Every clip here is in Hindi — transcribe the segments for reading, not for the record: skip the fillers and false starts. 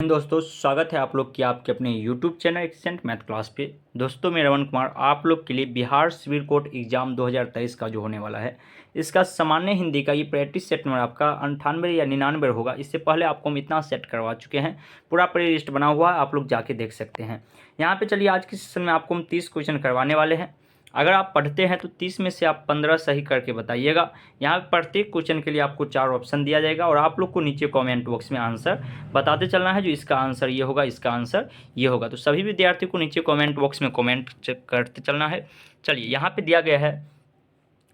दोस्तों स्वागत है आप लोग की आपके अपने YouTube channel accent math class पे। दोस्तों मैं रमन कुमार आप लोग के लिए बिहार सिविल कोर्ट एग्जाम 2023 का जो होने वाला है इसका सामान्य हिंदी का ये प्रैक्टिस सेट नंबर आपका 98 या 99 होगा। इससे पहले आपको हम इतना सेट करवा चुके हैं, पूरा प्ले लिस्ट बना हुआ है, आप लोग जाके देख सकते हैं यहाँ पे। चलिए आज के सेशन में आपको हम 30 क्वेश्चन करवाने वाले हैं। अगर आप पढ़ते हैं तो 30 में से आप 15 सही करके बताइएगा। यहाँ पे प्रत्येक क्वेश्चन के लिए आपको 4 ऑप्शन दिया जाएगा और आप लोग को नीचे कमेंट बॉक्स में आंसर बताते चलना है। जो इसका आंसर ये होगा, इसका आंसर ये होगा। तो सभी विद्यार्थी को नीचे कमेंट बॉक्स में कमेंट करते चलना है। चलिए यहाँ पे दिया गया है,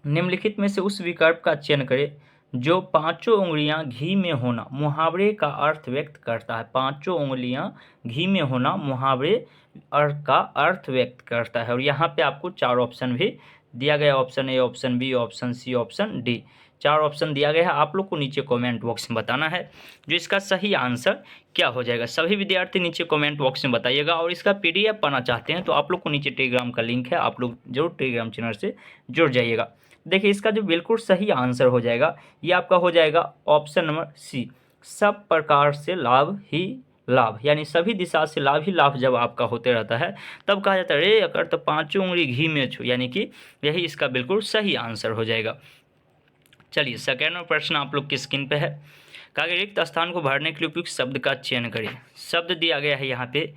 निम्नलिखित में से उस विकल्प का चयन करें जो पांचों उंगलियां घी में होना मुहावरे का अर्थ व्यक्त करता है। पांचों उंगलियां घी में होना मुहावरे का अर्थ व्यक्त करता है। और यहाँ पे आपको 4 ऑप्शन भी दिया गया, option A, option B, option C, option D, 4 option दिया गया है। आप लोग को नीचे कमेंट बॉक्स में बताना है जो इसका सही आंसर क्या हो जाएगा। सभी विद्यार्थी नीचे कमेंट बॉक्स में बताइएगा। और इसका PDF पाना चाहते हैं तो आप लोग को नीचे टेलीग्राम का लिंक है, आप लोग जरूर टेलीग्राम चैनल से जुड़ जाइएगा। देखिए इसका जो बिल्कुल सही आंसर हो जाएगा ये आपका हो जाएगा ऑप्शन नंबर सी, सब प्रकार से लाभ ही लाभ, यानी सभी दिशा से लाभ ही लाभ जब आपका होते रहता है तब कहा जाता है रे अगर तो पांचों उंगली घी में छू, यानी कि यही इसका बिल्कुल सही आंसर हो जाएगा। चलिए सेकेंड प्रश्न आप लोग की स्क्रीन पे है। कहा गया रिक्त स्थान को भरने के लिए उपयुक्त शब्द का चयन करें। शब्द दिया गया है यहाँ पे,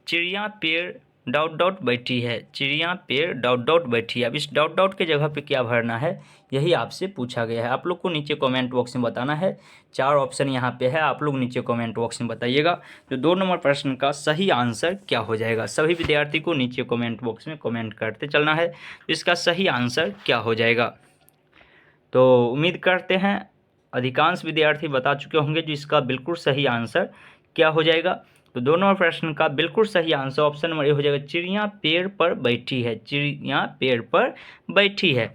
चिड़िया पेड़ डॉट डॉट बैठी है। चिड़िया पेड़ डॉट डॉट बैठी है। अब इस डॉट डॉट के जगह पे क्या भरना है यही आपसे पूछा गया है। आप लोग को नीचे कमेंट बॉक्स में बताना है। 4 ऑप्शन यहाँ पे है, आप लोग नीचे कमेंट बॉक्स में बताइएगा जो 2 नंबर प्रश्न का सही आंसर क्या हो जाएगा। सभी विद्यार्थी को नीचे कमेंट बॉक्स में कमेंट करते चलना है इसका सही आंसर क्या हो जाएगा। तो उम्मीद करते हैं अधिकांश विद्यार्थी बता चुके होंगे जो इसका बिल्कुल सही आंसर क्या हो जाएगा। तो दोनों प्रश्न का बिल्कुल सही आंसर ऑप्शन नंबर ए हो जाएगा, चिड़िया पेड़ पर बैठी है। चिड़िया पेड़ पर बैठी है।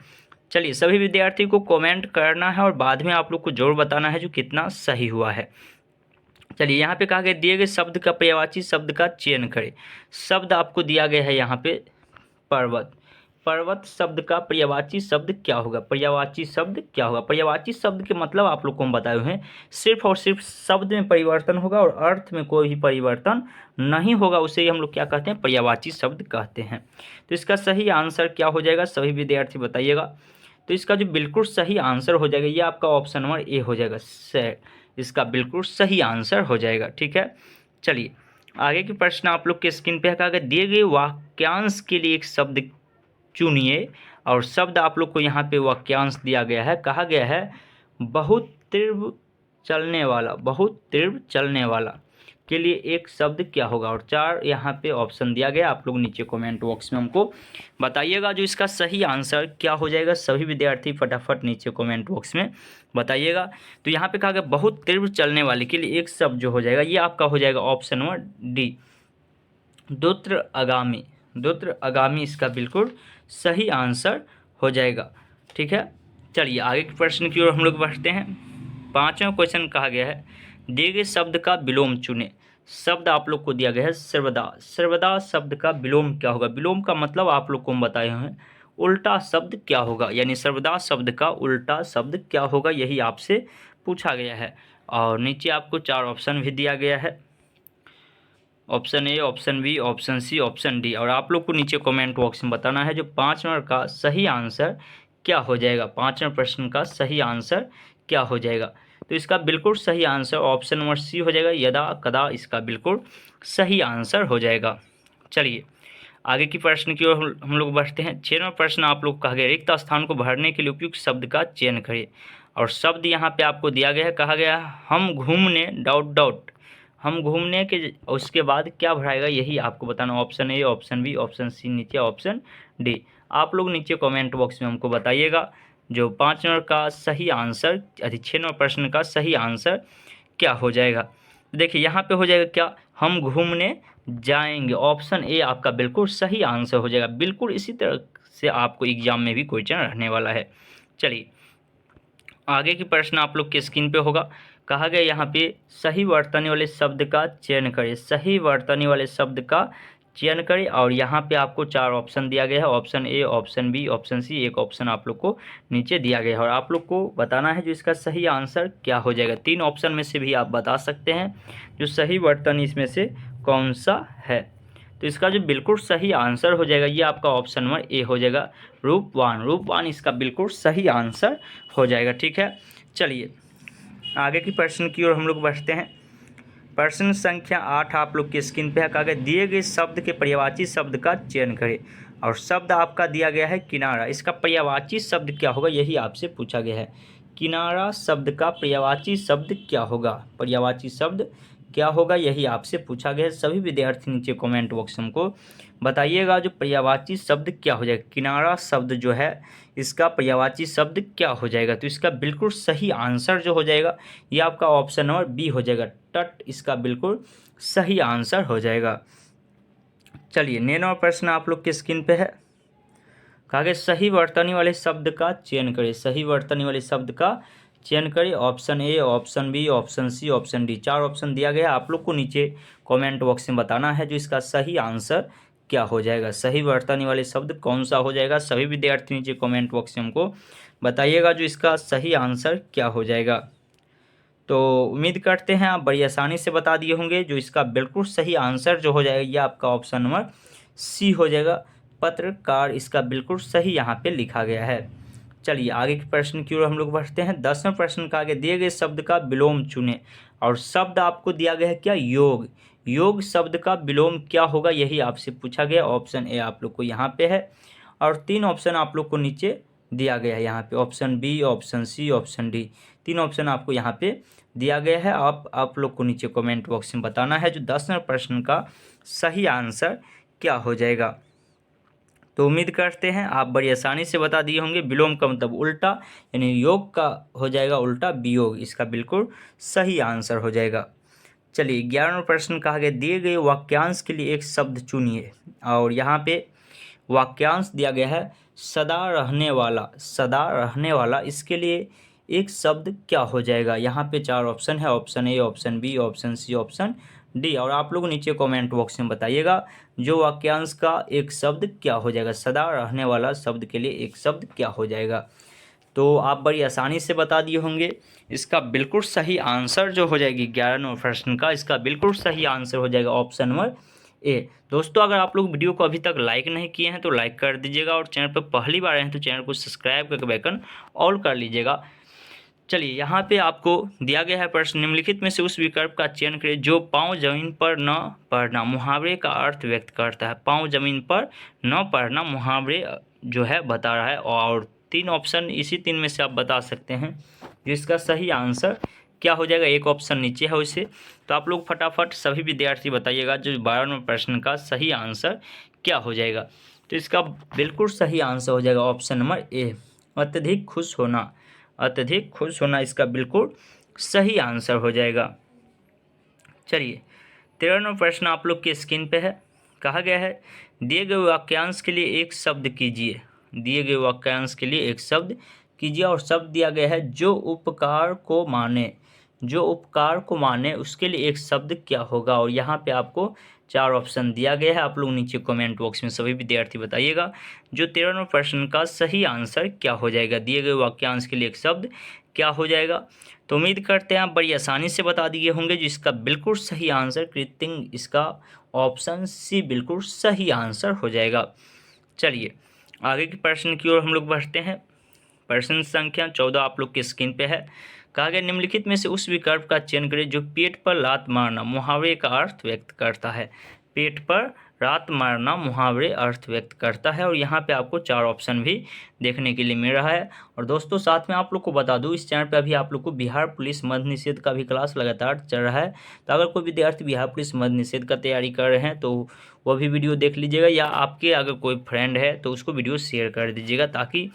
चलिए सभी विद्यार्थी को कमेंट करना है और बाद में आप लोग को जरूर बताना है जो कितना सही हुआ है। चलिए यहाँ पे कहा गया दिए गए शब्द का पर्यायवाची शब्द का चयन करें। शब्द आपको दिया गया है यहाँ पे पर्वत। पर्वत शब्द का पर्यायवाची शब्द क्या होगा? पर्यायवाची शब्द क्या होगा? पर्यायवाची शब्द के मतलब आप लोग को हम बताए हुए हैं, सिर्फ और सिर्फ शब्द में परिवर्तन होगा और अर्थ में कोई भी परिवर्तन नहीं होगा, उसे ही हम लोग क्या कहते हैं? पर्यायवाची शब्द कहते हैं। तो इसका सही आंसर क्या हो जाएगा सभी विद्यार्थी बताइएगा। तो इसका जो बिल्कुल सही आंसर हो जाएगा ये आपका ऑप्शन नंबर ए हो जाएगा, इसका बिल्कुल सही आंसर हो जाएगा। ठीक है, चलिए आगे की प्रश्न आप लोग के स्क्रीन पे है। कहा गया दिए गए वाक्यांश के लिए एक शब्द चुनिए और शब्द आप लोग को यहाँ पे वाक्यांश दिया गया है। कहा गया है बहुत तीव्र चलने वाला, बहुत तीव्र चलने वाला के लिए एक शब्द क्या होगा? और 4 यहाँ पे ऑप्शन दिया गया, आप लोग नीचे कमेंट बॉक्स में हमको बताइएगा जो इसका सही आंसर क्या हो जाएगा। सभी विद्यार्थी फटाफट नीचे कमेंट बॉक्स में बताइएगा। तो यहाँ पे कहा गया बहुत तीव्र चलने वाले के लिए एक शब्द जो हो जाएगा ये आपका हो जाएगा ऑप्शन नंबर डी, द्रुत आगामी। द्रुत आगामी इसका बिल्कुल सही आंसर हो जाएगा। ठीक है, चलिए आगे के प्रश्न की ओर हम लोग बढ़ते हैं। 5वां क्वेश्चन कहा गया है दिए गए शब्द का विलोम चुने। शब्द आप लोग को दिया गया है सर्वदा। सर्वदा शब्द का विलोम क्या होगा? विलोम का मतलब आप लोग को हम बताए हैं उल्टा शब्द क्या होगा, यानी सर्वदा शब्द का उल्टा शब्द क्या होगा यही आपसे पूछा गया है। और नीचे आपको 4 ऑप्शन भी दिया गया है, option A, option B, option C, option D. और आप लोग को नीचे कमेंट बॉक्स में बताना है जो 5 नंबर का सही आंसर क्या हो जाएगा। 5वें प्रश्न का सही आंसर क्या हो जाएगा? तो इसका बिल्कुल सही आंसर ऑप्शन नंबर सी हो जाएगा, यदा कदा इसका बिल्कुल सही आंसर हो जाएगा। चलिए आगे की प्रश्न की ओर हम लोग बढ़ते हैं। 6वां प्रश्न आप लोग कहा गया रिक्त स्थान को भरने के लिए उपयुक्त शब्द का चयन करें। और शब्द यहाँ पे आपको दिया गया है, कहा गया हम घूमने डॉट डॉट, हम घूमने के उसके बाद क्या भराएगा यही आपको बताना। Option A, option B, option C, नीचे ऑप्शन डी। आप लोग नीचे कमेंट बॉक्स में हमको बताइएगा जो 5 नंबर का सही आंसर, 6 नंबर प्रश्न का सही आंसर क्या हो जाएगा। देखिए यहाँ पे हो जाएगा क्या, हम घूमने जाएंगे। ऑप्शन ए आपका बिल्कुल सही आंसर हो जाएगा। बिल्कुल इसी तरह से आपको एग्जाम में भी क्वेश्चन रहने वाला है। चलिए आगे की प्रश्न आप लोग के स्क्रीन पे होगा। कहा गया यहाँ पे सही वर्तनी वाले शब्द का चयन करें। सही वर्तनी वाले शब्द का चयन करें और यहाँ पे आपको 4 ऑप्शन दिया गया है, option A, option B, option C, एक ऑप्शन आप लोग को नीचे दिया गया है और आप लोग को बताना है जो इसका सही आंसर क्या हो जाएगा। 3 ऑप्शन में से भी आप बता सकते हैं जो सही बर्तन इसमें से कौन सा है। तो इसका जो बिल्कुल सही आंसर हो जाएगा ये आपका ऑप्शन नंबर ए हो जाएगा, रूपवान। रूपवान इसका बिल्कुल सही आंसर हो जाएगा। ठीक है, चलिए आगे की प्रश्न की ओर हम लोग बढ़ते हैं। प्रश्न संख्या 8 आप लोग की स्क्रीन पे है। कहा गया दिए गए शब्द के पर्यायवाची शब्द का चयन करें और शब्द आपका दिया गया है किनारा। इसका पर्यायवाची शब्द क्या होगा यही आपसे पूछा गया है। किनारा शब्द का पर्यायवाची शब्द क्या होगा, पर्यायवाची शब्द क्या होगा यही आपसे पूछा गया है। सभी विद्यार्थी नीचे कमेंट बॉक्स हमको बताइएगा जो पर्यायवाची शब्द क्या हो जाएगा। किनारा शब्द जो है इसका पर्यायवाची शब्द क्या हो जाएगा। तो इसका बिल्कुल सही आंसर जो हो जाएगा ये आपका ऑप्शन नंबर बी हो जाएगा, तट इसका बिल्कुल सही आंसर हो जाएगा। चलिए 9वां प्रश्न आप लोग के स्क्रीन पे है। कहा गया सही वर्तनी वाले शब्द का चयन करें। सही वर्तनी वाले शब्द का चयन करें। Option A, option B, option C, option D, 4 option दिया गया। आप लोग को नीचे कमेंट बॉक्स में बताना है जो इसका सही आंसर क्या हो जाएगा। सही वर्तनी वाले शब्द कौन सा हो जाएगा। सभी विद्यार्थी नीचे कमेंट बॉक्स में हमको बताइएगा जो इसका सही आंसर क्या हो जाएगा। तो उम्मीद करते हैं आप बड़ी आसानी से बता दिए होंगे। जो इसका बिल्कुल सही आंसर जो हो जाएगा ये आपका ऑप्शन नंबर सी हो जाएगा, पत्रकार इसका बिल्कुल सही यहाँ पे लिखा गया है। चलिए आगे के प्रश्न की ओर हम लोग बढ़ते हैं। 10वें प्रश्न का आगे दिए गए शब्द का विलोम चुनें और शब्द आपको दिया गया है क्या, योग। योग शब्द का विलोम क्या होगा यही आपसे पूछा गया। ऑप्शन ए आप लोग को यहाँ पे है और 3 ऑप्शन आप लोग को नीचे दिया गया है यहाँ पे, option B, option C, option D, 3 option आपको यहाँ पे दिया गया है। आप लोग को नीचे कमेंट बॉक्स में बताना है जो 10वें प्रश्न का सही आंसर क्या हो जाएगा। तो उम्मीद करते हैं आप बड़ी आसानी से बता दिए होंगे। विलोम का मतलब उल्टा, यानी योग का हो जाएगा उल्टा वियोग, इसका बिल्कुल सही आंसर हो जाएगा। चलिए 11वां प्रश्न कहा गया दिए गए वाक्यांश के लिए एक शब्द चुनिए और यहाँ पे वाक्यांश दिया गया है सदा रहने वाला। सदा रहने वाला इसके लिए एक शब्द क्या हो जाएगा। यहाँ पे 4 ऑप्शन है, option A, option B, option C, option D, और आप लोग नीचे कमेंट बॉक्स में बताइएगा जो वाक्यांश का एक शब्द क्या हो जाएगा। सदा रहने वाला शब्द के लिए एक शब्द क्या हो जाएगा। तो आप बड़ी आसानी से बता दिए होंगे। इसका बिल्कुल सही आंसर जो हो जाएगी 11वें प्रश्न का, इसका बिल्कुल सही आंसर हो जाएगा ऑप्शन नंबर ए। दोस्तों अगर आप लोग वीडियो को अभी तक लाइक नहीं किए हैं तो लाइक कर दीजिएगा और चैनल पर पहली बार आए हैं तो चैनल को सब्सक्राइब करके बेल ऑल कर लीजिएगा। चलिए यहाँ पे आपको दिया गया है प्रश्न निम्नलिखित में से उस विकल्प का चयन करें जो पाँव जमीन पर न पड़ना मुहावरे का अर्थ व्यक्त करता है। पाँव जमीन पर न पड़ना मुहावरे जो है बता रहा है और 3 ऑप्शन इसी 3 में से आप बता सकते हैं जिसका सही आंसर क्या हो जाएगा। एक ऑप्शन नीचे है उसे, तो आप लोग फटाफट सभी विद्यार्थी बताइएगा जो 12वें प्रश्न का सही आंसर क्या हो जाएगा। तो इसका बिल्कुल सही आंसर हो जाएगा ऑप्शन नंबर ए, अत्यधिक खुश होना। अत्यधिक खुश होना इसका बिल्कुल सही आंसर हो जाएगा। चलिए 13वां प्रश्न आप लोग के स्क्रीन पे है। कहा गया है दिए गए वाक्यांश के लिए एक शब्द कीजिए। दिए गए वाक्यांश के लिए एक शब्द कीजिए और शब्द दिया गया है जो उपकार को माने। जो उपकार को माने उसके लिए एक शब्द क्या होगा और यहाँ पे आपको 4 ऑप्शन दिया गया है। आप लोग नीचे कमेंट बॉक्स में सभी विद्यार्थी बताइएगा जो 13वें प्रश्न का सही आंसर क्या हो जाएगा। दिए गए वाक्यांश के लिए एक शब्द क्या हो जाएगा। तो उम्मीद करते हैं आप बड़ी आसानी से बता दिए होंगे जो इसका बिल्कुल सही आंसर कृत्रिम, इसका ऑप्शन सी बिल्कुल सही आंसर हो जाएगा। चलिए आगे के प्रश्न की ओर हम लोग बढ़ते हैं। प्रश्न संख्या 14 आप लोग की स्क्रीन पे है। कहा गया निम्नलिखित में से उस विकल्प का चयन करें जो पेट पर लात मारना मुहावरे का अर्थ व्यक्त करता है। पेट पर लात मारना मुहावरे अर्थ व्यक्त करता है और यहाँ पे आपको 4 ऑप्शन भी देखने के लिए मिल रहा है। और दोस्तों साथ में आप लोग को बता दूँ इस चैनल पे अभी आप लोग को बिहार पुलिस मद्य निषेध का भी क्लास लगातार चल रहा है। तो अगर कोई विद्यार्थी बिहार पुलिस मद्य निषेध का तैयारी कर रहे हैं तो वह भी वीडियो देख लीजिएगा, या आपके अगर कोई फ्रेंड है तो उसको वीडियो शेयर कर दीजिएगा ताकि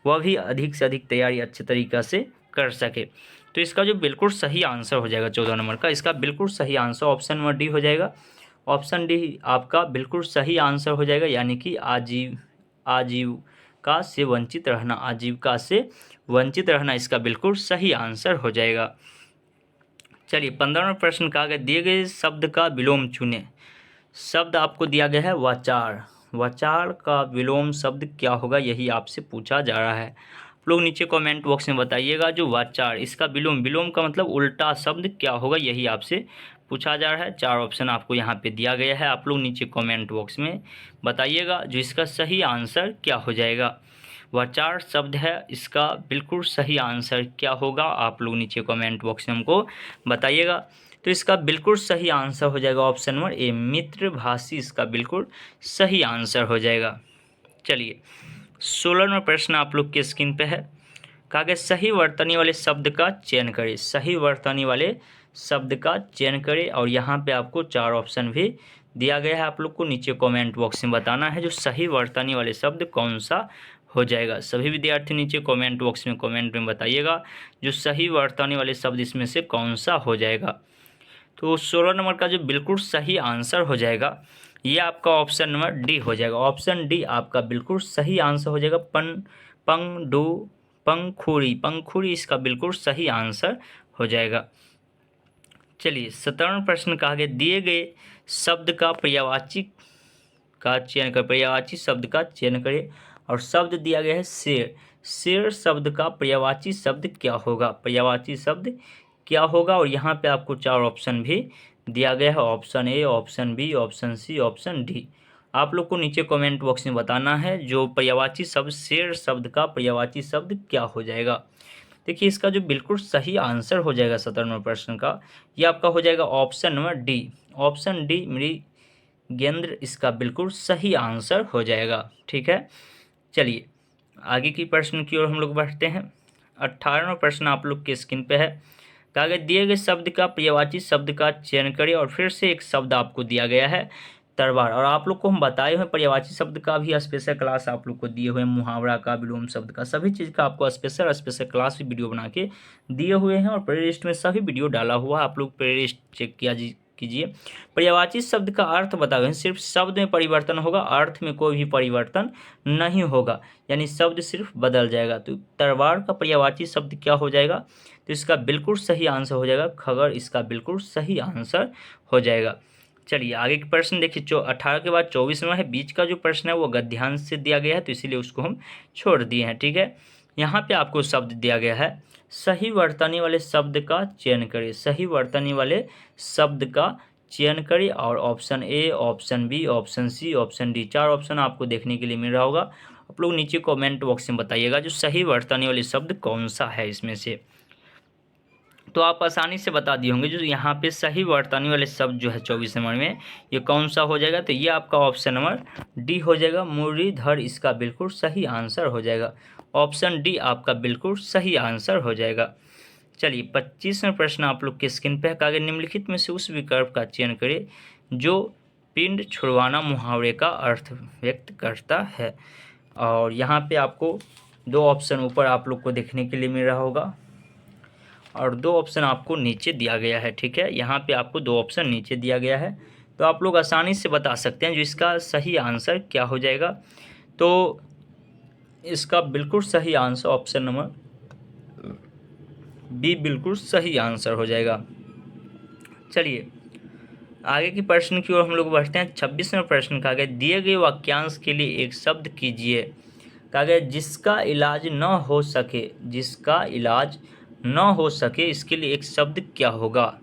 वह भी अधिक से अधिक तैयारी अच्छे तरीक़ा से कर सके। तो इसका जो बिल्कुल सही आंसर हो जाएगा 14 नंबर का, इसका बिल्कुल सही आंसर ऑप्शन नंबर डी हो जाएगा। ऑप्शन डी आपका बिल्कुल सही आंसर हो जाएगा, यानी कि आजीविका से वंचित रहना। आजीविका से वंचित रहना इसका बिल्कुल सही आंसर हो जाएगा। चलिए 15वां प्रश्न का आगे दिए गए शब्द का विलोम चुनें। शब्द आपको दिया गया है वाचार। वाचार का विलोम शब्द क्या होगा, यही आपसे पूछा जा रहा है। आप लोग नीचे कमेंट बॉक्स में बताइएगा जो वाचार, इसका विलोम, विलोम का मतलब उल्टा शब्द क्या होगा, यही आपसे पूछा जा रहा है। 4 ऑप्शन आपको यहाँ पे दिया गया है, आप लोग नीचे कमेंट बॉक्स में बताइएगा जो इसका सही आंसर क्या हो जाएगा। वाचार शब्द है, इसका बिल्कुल सही आंसर क्या होगा, आप लोग नीचे कमेंट बॉक्स में हमको बताइएगा। तो इसका बिल्कुल सही आंसर हो जाएगा ऑप्शन नंबर ए, मित्रभाषी, इसका बिल्कुल सही आंसर हो जाएगा। चलिए 16 नंबर प्रश्न आप लोग के स्क्रीन पे है। कहा गया सही वर्तनी वाले शब्द का चयन करें। सही वर्तनी वाले शब्द का चयन करें, और यहाँ पे आपको 4 ऑप्शन भी दिया गया है, आप लोग को नीचे कमेंट बॉक्स में बताना है जो सही वर्तनी वाले शब्द कौन सा हो जाएगा। सभी विद्यार्थी नीचे कमेंट बॉक्स में कमेंट में बताइएगा जो सही वर्तनी वाले शब्द इसमें से कौन सा हो जाएगा। तो 16 नंबर का जो बिल्कुल सही आंसर हो जाएगा ये आपका ऑप्शन नंबर डी हो जाएगा। ऑप्शन डी आपका बिल्कुल सही आंसर हो जाएगा। पंखुड़ी, पंखुड़ी इसका बिल्कुल सही आंसर हो जाएगा। चलिए 17 प्रश्न कहा गया दिए गए शब्द का पर्यायवाची का चयन कर, पर्यायवाची शब्द का चयन करें, और शब्द दिया गया है शेर। शेर शब्द का पर्यायवाची शब्द क्या होगा, पर्यायवाची शब्द क्या होगा, और यहाँ पे आपको 4 ऑप्शन भी दिया गया है, option A, option B, option C, option D. आप लोग को नीचे कमेंट बॉक्स में बताना है जो पर्यायवाची शब्द, शेर शब्द का पर्यायवाची शब्द क्या हो जाएगा। देखिए इसका जो बिल्कुल सही आंसर हो जाएगा 17 नंबर प्रश्न का, ये आपका हो जाएगा option number D. Option D Mrigendra इसका बिल्कुल सही आंसर हो जाएगा। ठीक है, चलिए आगे की प्रश्न की ओर हम लोग बढ़ते हैं। 18वां प्रश्न आप लोग के स्क्रीन पे है। कहा गया दिए गए शब्द का पर्यायवाची शब्द का चयन करें, और फिर से एक शब्द आपको दिया गया है तरवार, और आप लोग को हम बताए हुए पर्यायवाची शब्द का भी स्पेशल क्लास आप लोग को दिए हुए हैं, मुहावरा का, विलोम शब्द का, सभी चीज़ का आपको स्पेशल क्लास भी वीडियो बना के दिए हुए हैं, और प्ले लिस्ट में सभी वीडियो डाला हुआ है, आप लोग प्ले लिस्ट चेक कीजिए। पर्यायवाची शब्द का अर्थ बताए हुए, सिर्फ शब्द में परिवर्तन होगा, अर्थ में कोई भी परिवर्तन नहीं होगा, यानी शब्द सिर्फ बदल जाएगा। तो तरवार का पर्यायवाची शब्द क्या हो जाएगा, तो इसका बिल्कुल सही आंसर हो जाएगा खगर, इसका बिल्कुल सही आंसर हो जाएगा। चलिए आगे के प्रश्न देखिए, 18 के बाद 24वां है, बीच का जो प्रश्न है वो गद्यांश से दिया गया है, तो इसीलिए उसको हम छोड़ दिए हैं। ठीक है, यहाँ पे आपको शब्द दिया गया है, सही वर्तनी वाले शब्द का चयन करें। सही वर्तनी वाले शब्द का चयन करें, और option A, option B, option C, option D, 4 option आपको देखने के लिए मिल रहा होगा। आप लोग नीचे कमेंट बॉक्स में बताइएगा जो सही वर्तनी वाले शब्द कौन सा है इसमें से। तो आप आसानी से बता दिए होंगे जो यहाँ पे सही वर्तनी वाले शब्द जो है 24 नंबर में ये कौन सा हो जाएगा, तो ये आपका ऑप्शन नंबर डी हो जाएगा, मुरलीधर इसका बिल्कुल सही आंसर हो जाएगा। ऑप्शन डी आपका बिल्कुल सही आंसर हो जाएगा। चलिए 25वां प्रश्न आप लोग के स्क्रीन पे है। कहा गया निम्नलिखित में से उस विकल्प का चयन करें जो पिंड छुड़वाना मुहावरे का अर्थ व्यक्त करता है, और यहाँ पे आपको 2 ऑप्शन ऊपर आप लोग को देखने के लिए मिल रहा होगा, और 2 ऑप्शन आपको नीचे दिया गया है। ठीक है, यहाँ पे आपको 2 ऑप्शन नीचे दिया गया है, तो आप लोग आसानी से बता सकते हैं जो इसका सही आंसर क्या हो जाएगा। तो इसका बिल्कुल सही आंसर ऑप्शन नंबर बी बिल्कुल सही आंसर हो जाएगा। चलिए आगे की प्रश्न की ओर हम लोग बढ़ते हैं। 26वां प्रश्न कहा गया दिए गए वाक्यांश के लिए एक शब्द कीजिए। कहा गया जिसका इलाज न हो सके, जिसका इलाज न हो सके इसके लिए एक शब्द क्या होगा।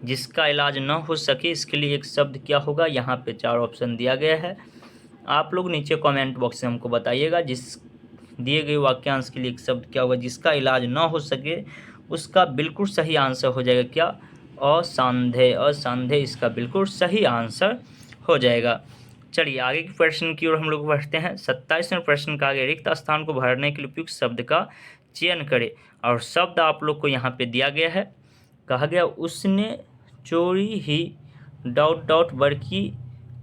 जिसका इलाज न हो सके इसके लिए एक शब्द क्या होगा, यहाँ पे 4 ऑप्शन दिया गया है, आप लोग नीचे कमेंट बॉक्स में हमको बताइएगा जिस दिए गए वाक्यांश के लिए एक शब्द क्या होगा। जिसका इलाज न हो सके उसका बिल्कुल सही आंसर हो जाएगा क्या, असंदेह। असंदेह इसका बिल्कुल सही आंसर हो जाएगा। चलिए आगे के प्रश्न की ओर हम लोग बढ़ते हैं। 27वें प्रश्न का आगे रिक्त स्थान को भरने के लिए उपयुक्त शब्द का चयन करें, और शब्द आप लोग को यहाँ पे दिया गया है। कहा गया उसने चोरी ही डॉट डॉट वर की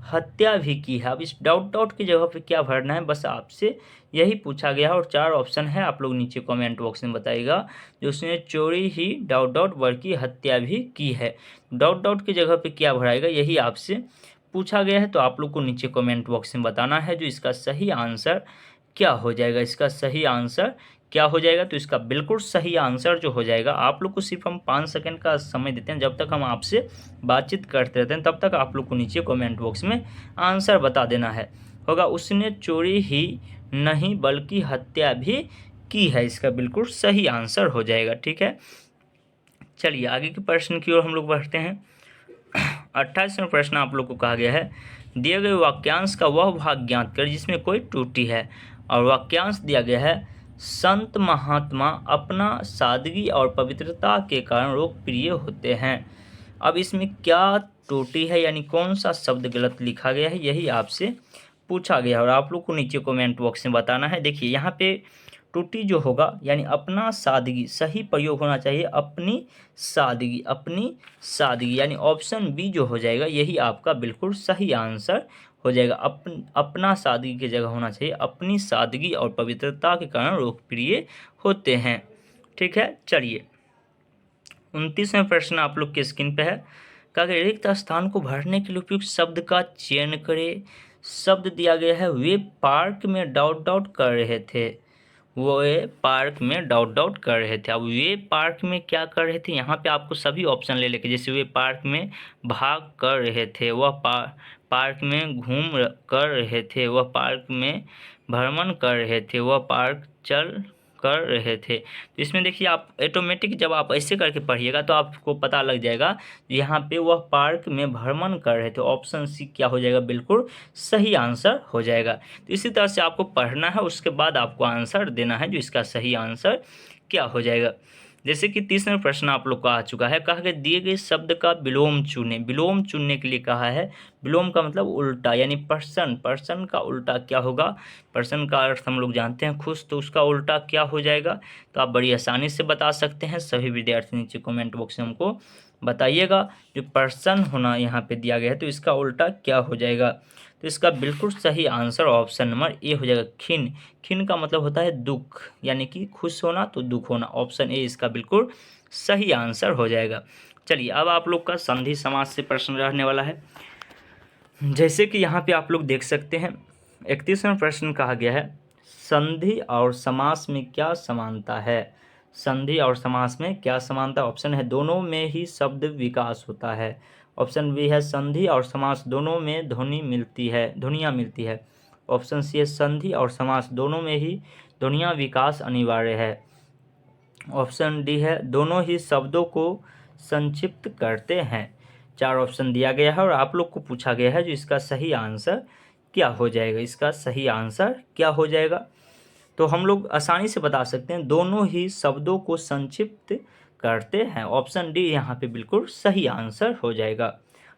हत्या भी की है। अब इस डॉट डॉट की जगह पे क्या भरना है, बस आपसे यही पूछा गया है, और 4 ऑप्शन है, आप लोग नीचे कमेंट बॉक्स में बताइएगा जो उसने चोरी ही डॉट डॉट वर की हत्या भी की है। डॉट डॉट की जगह पे क्या भराएगा यही आपसे पूछा गया है, तो आप लोग को नीचे कमेंट बॉक्स में बताना है जो इसका सही आंसर क्या हो जाएगा। इसका सही आंसर क्या हो जाएगा? तो इसका बिल्कुल सही आंसर जो हो जाएगा, आप लोग को सिर्फ हम 5 सेकंड का समय देते हैं, जब तक हम आपसे बातचीत करते रहते हैं तब तक आप लोग को नीचे कमेंट बॉक्स में आंसर बता देना है। होगा उसने चोरी ही नहीं बल्कि हत्या भी की है, इसका बिल्कुल सही आंसर हो जाएगा। ठीक है, चलिए आगे के प्रश्न की ओर हम लोग बढ़ते हैं। 28वां प्रश्न आप लोग को कहा गया है, दिए गए वाक्यांश का वह भाग ज्ञात कर जिसमें कोई त्रुटि है। और वाक्यांश दिया गया है, संत महात्मा अपना सादगी और पवित्रता के कारण लोकप्रिय होते हैं। अब इसमें क्या त्रुटि है, यानी कौन सा शब्द गलत लिखा गया है, यही आपसे पूछा गया है और आप लोग को नीचे कमेंट बॉक्स में बताना है। देखिए यहाँ पे त्रुटि जो होगा, यानी अपना सादगी, सही प्रयोग होना चाहिए अपनी सादगी, अपनी सादगी, यानी ऑप्शन बी जो हो जाएगा यही आपका बिल्कुल सही आंसर हो जाएगा। अपना सादगी की जगह होना चाहिए अपनी सादगी और पवित्रता के कारण लोकप्रिय होते हैं। ठीक है, चलिए 29वां प्रश्न आप लोग के स्क्रीन पे है, कहा गया रिक्त स्थान को भरने के लिए उपयुक्त शब्द का चयन करें। शब्द दिया गया है, वे पार्क में डॉट डॉट कर रहे थे। वो पार्क में डॉट डॉट कर रहे थे। अब वे पार्क में क्या कर रहे थे, यहाँ पे आपको सभी ऑप्शन ले लेके, जैसे वे पार्क में भाग कर रहे थे, वह पार्क में घूम कर रहे थे, वह पार्क में भ्रमण कर रहे थे, वह पार्क चल कर रहे थे। तो इसमें देखिए आप ऑटोमेटिक जब आप ऐसे करके पढ़िएगा तो आपको पता लग जाएगा यहाँ पे वह पार्क में भ्रमण कर रहे थे। ऑप्शन सी क्या हो जाएगा, बिल्कुल सही आंसर हो जाएगा। तो इसी तरह से आपको पढ़ना है, उसके बाद आपको आंसर देना है जो इसका सही आंसर क्या हो जाएगा। जैसे कि 30वां प्रश्न आप लोग का आ चुका है, कहा गया दिए गए शब्द का विलोम चुने। विलोम चुनने के लिए कहा है, विलोम का मतलब उल्टा, यानी पर्सन, पर्सन का उल्टा क्या होगा, पर्सन का अर्थ हम लोग जानते हैं खुश, तो उसका उल्टा क्या हो जाएगा। तो आप बड़ी आसानी से बता सकते हैं, सभी विद्यार्थी नीचे कमेंट बॉक्स में हमको बताइएगा। जो पर्सन होना यहाँ पे दिया गया है तो इसका उल्टा क्या हो जाएगा। तो इसका बिल्कुल सही आंसर ऑप्शन नंबर ए हो जाएगा, खिन। खिन का मतलब होता है दुख, यानी कि खुश होना तो दुख होना। ऑप्शन ए इसका बिल्कुल सही आंसर हो जाएगा। चलिए अब आप लोग का संधि समास से प्रश्न रहने वाला है। जैसे कि यहाँ पे आप लोग देख सकते हैं 31वां प्रश्न कहा गया है, संधि और समास में क्या समानता है। संधि और समास में क्या समानता। ऑप्शन है दोनों में ही शब्द विकास होता है। ऑप्शन बी है संधि और समास दोनों में ध्वनियाँ मिलती है। ऑप्शन सी है संधि और समास दोनों में ही ध्वनियाँ विकास अनिवार्य है। ऑप्शन डी है दोनों ही शब्दों को संक्षिप्त करते हैं। 4 ऑप्शन दिया गया है और आप लोग को पूछा गया है जो इसका सही आंसर क्या हो जाएगा। इसका सही आंसर क्या हो जाएगा, तो हम लोग आसानी से बता सकते हैं दोनों ही शब्दों को संक्षिप्त करते हैं। ऑप्शन डी यहाँ पे बिल्कुल सही आंसर हो जाएगा।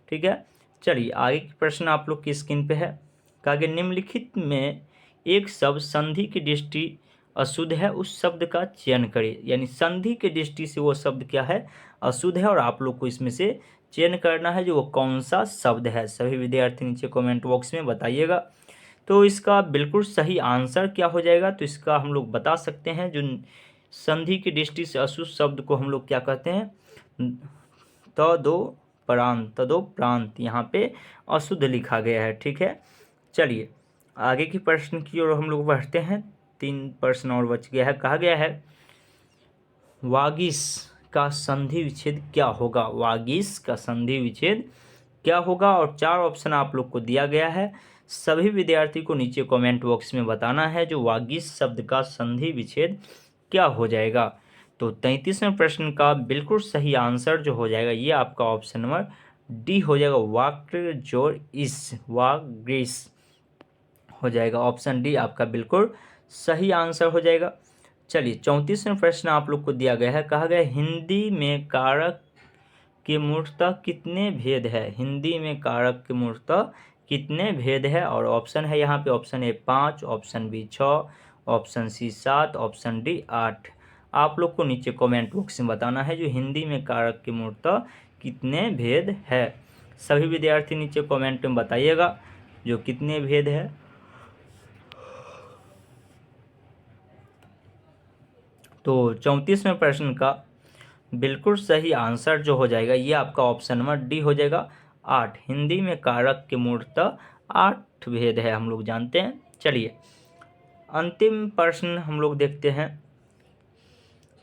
ठीक है, चलिए आगे की प्रश्न आप लोग की स्क्रीन पे है, कहा गया निम्नलिखित में एक शब्द संधि की दृष्टि अशुद्ध है, उस शब्द का चयन करें। यानी संधि की दृष्टि से वो शब्द क्या है, अशुद्ध है, और आप लोग को इसमें से चयन करना है जो वो कौन सा शब्द है। सभी विद्यार्थी नीचे कमेंट बॉक्स में बताइएगा। तो इसका बिल्कुल सही आंसर क्या हो जाएगा, तो इसका हम लोग बता सकते हैं जो संधि की दृष्टि से अशुद्ध शब्द को हम लोग क्या कहते हैं, तदोप्रांत यहाँ पे अशुद्ध लिखा गया है। ठीक है, चलिए आगे की प्रश्न की ओर हम लोग बढ़ते हैं। 3 प्रश्न और बच गया है। कहा गया है वागीश का संधि विच्छेद क्या होगा। वागीश का संधि विच्छेद क्या होगा, और 4 ऑप्शन आप लोग को दिया गया है। सभी विद्यार्थी को नीचे कमेंट बॉक्स में बताना है जो वागीश शब्द का संधि विच्छेद क्या हो जाएगा। तो 33वें प्रश्न का बिल्कुल सही आंसर जो हो जाएगा ये आपका ऑप्शन नंबर डी हो जाएगा, वाग्रीस हो जाएगा। ऑप्शन डी आपका बिल्कुल सही आंसर हो जाएगा। चलिए 34वें प्रश्न आप लोग को दिया गया है, कहा गया हिंदी में कारक के मूर्तः कितने भेद है। हिंदी में कारक के मूर्तः कितने भेद है, और ऑप्शन है यहाँ पे option A 5, option B 6, option C 7, option D 8। आप लोग को नीचे कमेंट बॉक्स में बताना है जो हिंदी में कारक के मूर्तः कितने भेद है। सभी विद्यार्थी नीचे कमेंट में बताइएगा जो कितने भेद है। तो 34वें प्रश्न का बिल्कुल सही आंसर जो हो जाएगा ये आपका ऑप्शन नंबर डी हो जाएगा, 8। हिंदी में कारक के मूर्तः 8 भेद है, हम लोग जानते हैं। चलिए अंतिम प्रश्न हम लोग देखते हैं।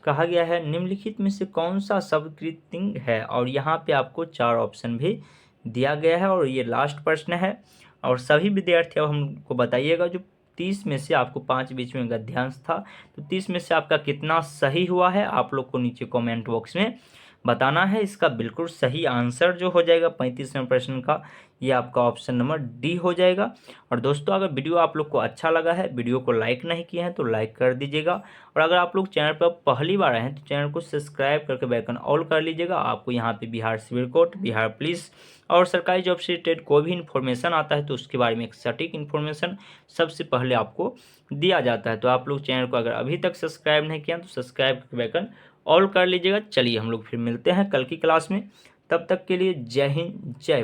कहा गया है निम्नलिखित में से कौन सा शब्द कृत्रिम है, और यहाँ पे आपको 4 ऑप्शन भी दिया गया है और ये लास्ट प्रश्न है। और सभी विद्यार्थी अब हमको बताइएगा जो 30 में से आपको 5 बीच में गद्यांश था, तो 30 में से आपका कितना सही हुआ है आप लोग को नीचे कमेंट बॉक्स में बताना है। इसका बिल्कुल सही आंसर जो हो जाएगा 35वें प्रश्न का, ये आपका ऑप्शन नंबर डी हो जाएगा। और दोस्तों अगर वीडियो आप लोग को अच्छा लगा है, वीडियो को लाइक नहीं किए हैं तो लाइक कर दीजिएगा, और अगर आप लोग चैनल पर पहली बार आए हैं तो चैनल को सब्सक्राइब करके बेल आइकन ऑल कर लीजिएगा। आपको यहाँ पे Bihar civil code, Bihar police और सरकारी जॉब से रिलेटेड कोई भी इन्फॉर्मेशन आता है तो उसके बारे में एक सटीक इन्फॉर्मेशन सबसे पहले आपको दिया जाता है। तो आप लोग चैनल को अगर अभी तक सब्सक्राइब नहीं किया तो सब्सक्राइब करके बेल आइकन ऑल कर लीजिएगा। चलिए हम लोग फिर मिलते हैं कल की क्लास में, तब तक के लिए जय हिंद जय